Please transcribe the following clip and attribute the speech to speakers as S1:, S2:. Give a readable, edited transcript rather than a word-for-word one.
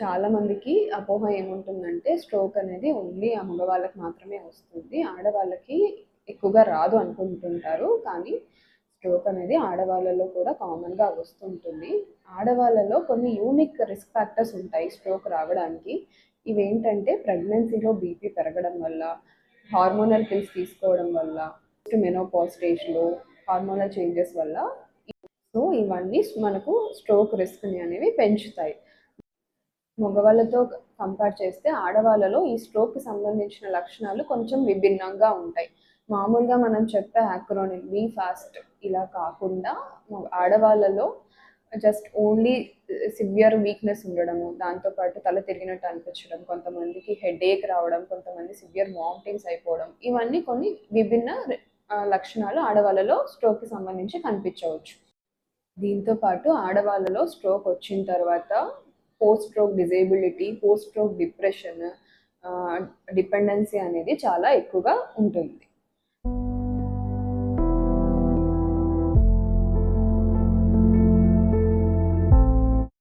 S1: చాలా మందికి అపోహ ఏముంటుందంటే స్ట్రోక్ అనేది ఓన్లీ ఆ మగవాళ్ళకి మాత్రమే వస్తుంది, ఆడవాళ్ళకి ఎక్కువగా రాదు అనుకుంటుంటారు. కానీ స్ట్రోక్ అనేది ఆడవాళ్ళలో కూడా కామన్గా వస్తుంటుంది. ఆడవాళ్ళలో కొన్ని యూనిక్ రిస్క్ ఫ్యాక్టర్స్ ఉంటాయి స్ట్రోక్ రావడానికి. ఇవేంటంటే ప్రెగ్నెన్సీలో బీపీ పెరగడం వల్ల, హార్మోనల్ పిల్స్ తీసుకోవడం వల్ల, మెనోపాజ్ స్టేజ్లో హార్మోనల్ చేంజెస్ వల్ల. సో ఇవన్నీ మనకు స్ట్రోక్ రిస్క్ని అనేవి పెంచుతాయి. మగవాళ్ళతో కంపేర్ చేస్తే ఆడవాళ్ళలో ఈ స్ట్రోక్కి సంబంధించిన లక్షణాలు కొంచెం విభిన్నంగా ఉంటాయి. మామూలుగా మనం చెప్పే యాక్రోనిమ్ బీ ఫాస్ట్ ఇలా కాకుండా ఆడవాళ్ళలో జస్ట్ ఓన్లీ సివియర్ వీక్నెస్ ఉండడము, దాంతోపాటు తల తిరిగినట్టు అనిపించడం, కొంతమందికి హెడేక్ రావడం, కొంతమంది సివియర్ వామిటింగ్స్ అయిపోవడం, ఇవన్నీ కొన్ని విభిన్న లక్షణాలు ఆడవాళ్ళలో స్ట్రోక్కి సంబంధించి కనిపించవచ్చు. దీంతో పాటు ఆడవాళ్ళలో స్ట్రోక్ వచ్చిన తర్వాత post stroke disability, post stroke depression, dependency అనేది చాలా ఎక్కువగా ఉంటుంది.